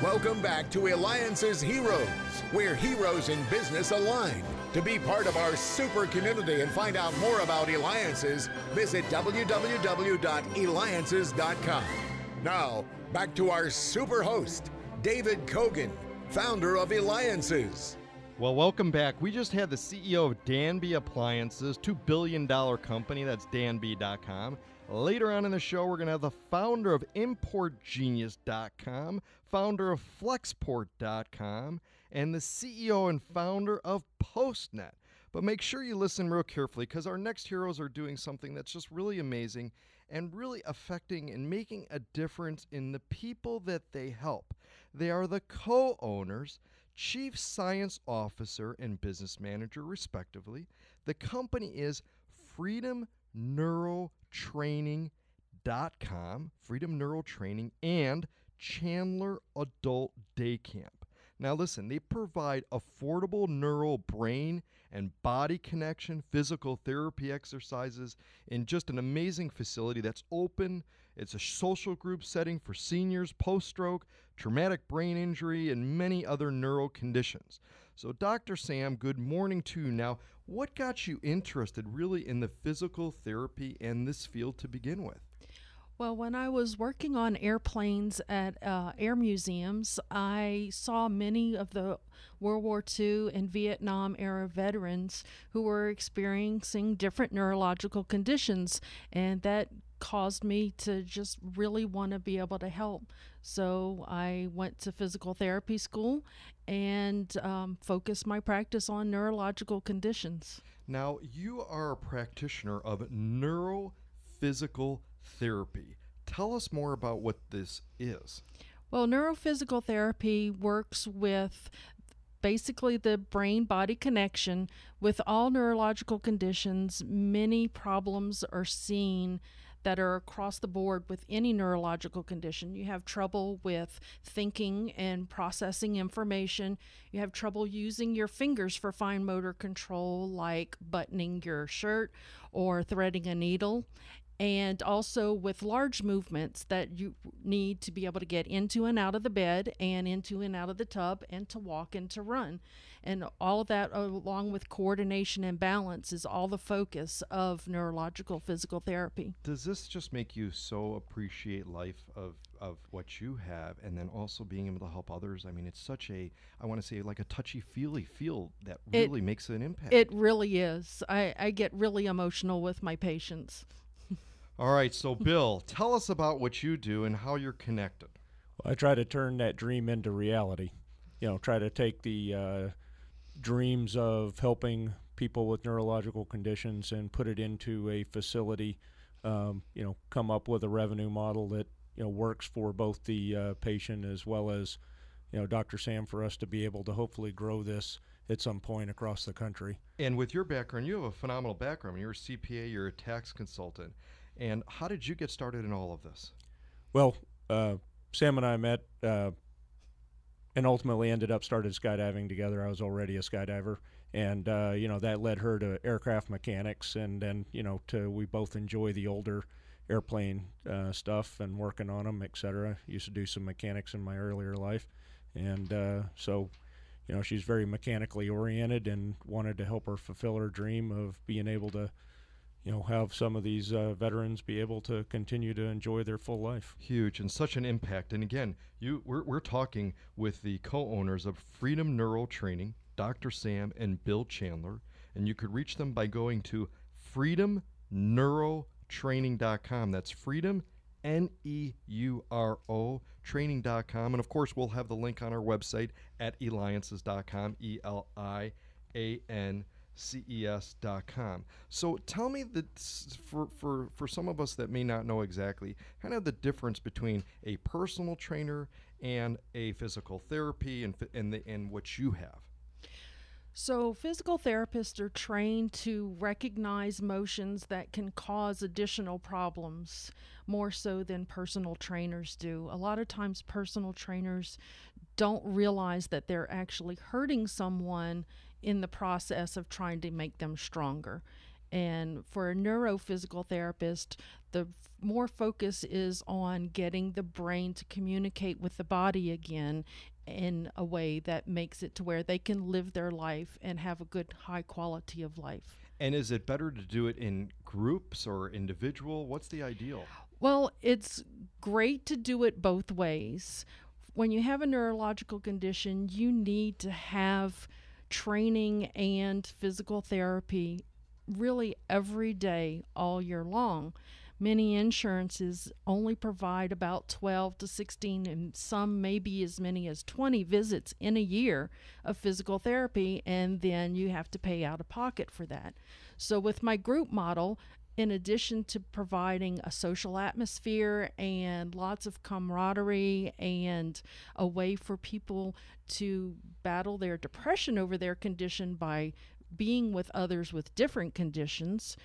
Welcome back to Eliances Heroes, where heroes in business align. To be part of our super community and find out more about Eliances, visit www.Eliances.com. Now, back to our super host, David Cogan, founder of Eliances. Well, welcome back. We just had the CEO of Danby Appliances, $2 billion company. That's danby.com. Later on in the show, we're going to have the founder of ImportGenius.com, founder of Flexport.com, and the CEO and founder of PostNet. But make sure you listen real carefully, because our next heroes are doing something that's just really amazing and really affecting and making a difference in the people that they help. They are the co-owners, Chief Science Officer and Business Manager, respectively. The company is Freedom Neuro Training.com, Freedom Neural Training, and Chandler Adult Day Camp. Now listen, they provide affordable neural brain and body connection, physical therapy exercises in just an amazing facility that's open. It's a social group setting for seniors, post-stroke, traumatic brain injury, and many other neural conditions. So Dr. Sam, good morning to you. Now, what got you interested really in the physical therapy and this field to begin with? Well, when I was working on airplanes at air museums, I saw many of the World War II and Vietnam era veterans who were experiencing different neurological conditions, and that caused me to just really want to be able to help. So I went to physical therapy school and focused my practice on neurological conditions. Now, you are a practitioner of neurophysical therapy. Tell us more about what this is. Well, neurophysical therapy works with basically the brain-body connection. With all neurological conditions, many problems are seen that are across the board with any neurological condition. You have trouble with thinking and processing information. You have trouble using your fingers for fine motor control, like buttoning your shirt or threading a needle. And also with large movements that you need to be able to get into and out of the bed and into and out of the tub and to walk and to run. And all of that, along with coordination and balance, is all the focus of neurological physical therapy. Does this just make you so appreciate life of what you have, and then also being able to help others? I mean, it's such a, I want to say, like a touchy-feely feel that really makes an impact. It really is. I get really emotional with my patients. All right, so Bill, tell us about what you do and how you're connected. Well, I try to turn that dream into reality. You know, try to take the dreams of helping people with neurological conditions and put it into a facility. You know, come up with a revenue model that, you know, works for both the patient as well as, you know, Dr. Sam, for us to be able to hopefully grow this at some point across the country. And with your background, you have a phenomenal background. You're a CPA, you're a tax consultant. And how did you get started in all of this? Well, Sam and I met and ultimately ended up started skydiving together. I was already a skydiver, and you know, that led her to aircraft mechanics, and then, you know, we both enjoy the older airplane stuff and working on them, etc. Used to do some mechanics in my earlier life, and so, you know, she's very mechanically oriented and wanted to help her fulfill her dream of being able to, you know, have some of these veterans be able to continue to enjoy their full life. Huge, and such an impact. And again, we're talking with the co-owners of Freedom Neural Training, Dr. Sam and Bill Chandler, and you could reach them by going to freedomneurotraining.com. That's freedom, Neuro, training.com. And of course, we'll have the link on our website at Eliances.com, Eliances.com. So tell me that for some of us that may not know exactly, kind of the difference between a personal trainer and a physical therapy and what you have. So physical therapists are trained to recognize motions that can cause additional problems, more so than personal trainers do. A lot of times personal trainers don't realize that they're actually hurting someone in the process of trying to make them stronger. And for a neurophysical therapist, the more focus is on getting the brain to communicate with the body again in a way that makes it to where they can live their life and have a good high quality of life. And is it better to do it in groups or individual? What's the ideal? Well, it's great to do it both ways. When you have a neurological condition, you need to have training and physical therapy really every day, all year long. Many insurances only provide about 12 to 16, and some maybe as many as 20 visits in a year of physical therapy, and then you have to pay out of pocket for that. So with my group model, in addition to providing a social atmosphere and lots of camaraderie and a way for people to battle their depression over their condition by being with others with different conditions,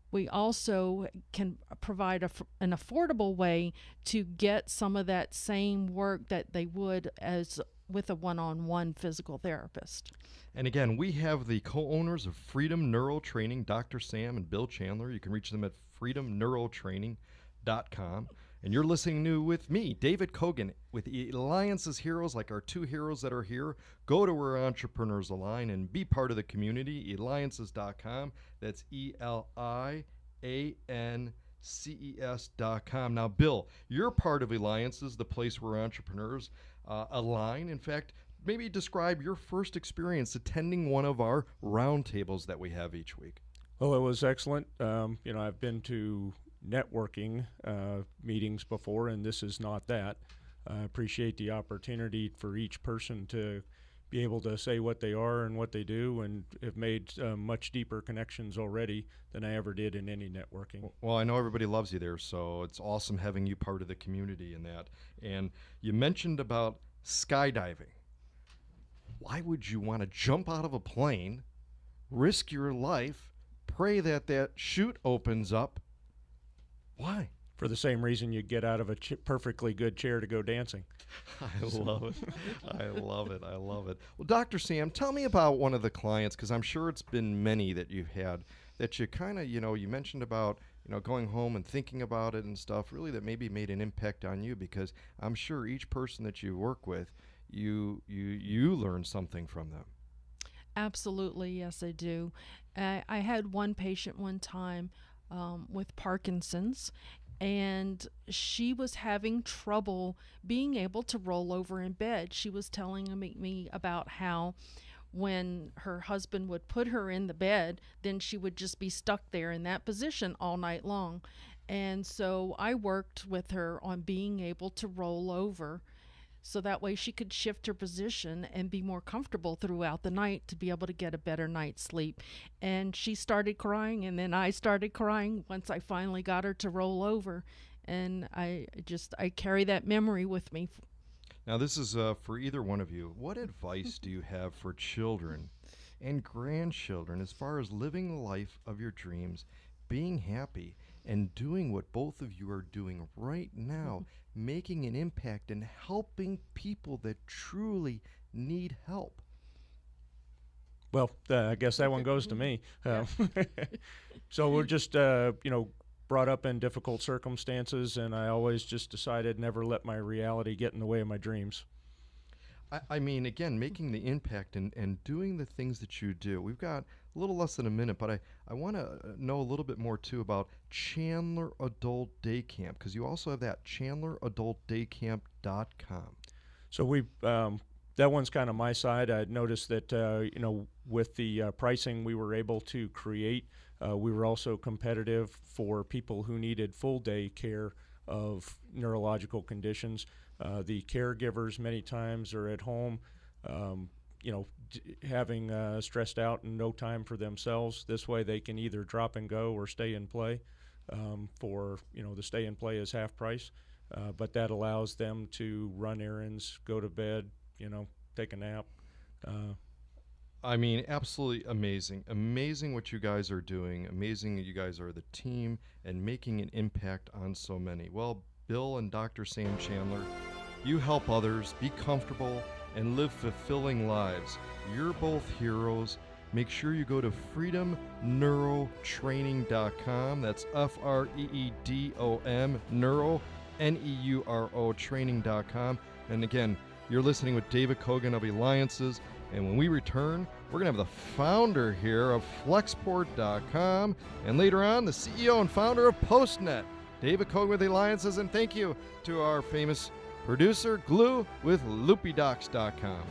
we also can provide an affordable way to get some of that same work that they would as with a one-on-one physical therapist. And again, we have the co-owners of Freedom Neuro Training, Dr. Sam and Bill Chandler. You can reach them at freedomneurotraining.com. And you're listening to with me, David Cogan, with Eliances Heroes, like our two heroes that are here. Go to where entrepreneurs align and be part of the community, Eliances.com. That's ELIANCES.com. Now, Bill, you're part of Eliances, the place where entrepreneurs align. In fact, maybe describe your first experience attending one of our roundtables that we have each week. Well, it was excellent. I've been to networking meetings before, and this is not that. I appreciate the opportunity for each person to be able to say what they are and what they do, and have made much deeper connections already than I ever did in any networking. Well, I know everybody loves you there, so it's awesome having you part of the community in that. And you mentioned about skydiving. Why would you want to jump out of a plane, risk your life, pray that that chute opens up? Why? For the same reason you get out of a perfectly good chair to go dancing. I love it. I love it. I love it. Well, Dr. Sam, tell me about one of the clients, because I'm sure it's been many that you've had that you kind of, you mentioned about, going home and thinking about it and stuff, really that maybe made an impact on you, because I'm sure each person that you work with, you learn something from them. Absolutely, yes, I do. I had one patient one time with Parkinson's, and she was having trouble being able to roll over in bed. She was telling me about how when her husband would put her in the bed, then she would just be stuck there in that position all night long. And so I worked with her on being able to roll over, so that way she could shift her position and be more comfortable throughout the night to be able to get a better night's sleep. And she started crying, and then I started crying once I finally got her to roll over. And I carry that memory with me. Now, this is for either one of you. What advice do you have for children and grandchildren as far as living the life of your dreams, being happy, and doing what both of you are doing right now, making an impact and helping people that truly need help? Well, I guess that one goes to me. So we're just, brought up in difficult circumstances, and I always just decided never let my reality get in the way of my dreams. I mean, again, making the impact and doing the things that you do. We've got a little less than a minute, but I want to know a little bit more, too, about Chandler Adult Day Camp, because you also have that, ChandlerAdultDayCamp.com. So that one's kind of my side. I noticed that, with the pricing we were able to create, we were also competitive for people who needed full-day care of neurological conditions. The caregivers many times are at home, having stressed out and no time for themselves. This way they can either drop and go or stay and play. The stay and play is half price, but that allows them to run errands, go to bed, take a nap. I mean, absolutely amazing. Amazing what you guys are doing. Amazing that you guys are the team and making an impact on so many. Well, Bill and Dr. Sam Chandler, you help others be comfortable and live fulfilling lives. You're both heroes. make sure you go to freedomneurotraining.com. That's FREEDOM, neuro, NEURO training.com. And again, you're listening with David Cogan of Eliances. And when we return, we're going to have the founder here of Flexport.com, and later on, the CEO and founder of PostNet, David Cogan with Eliances. And thank you to our famous producer, Glue, with LoopyDocs.com.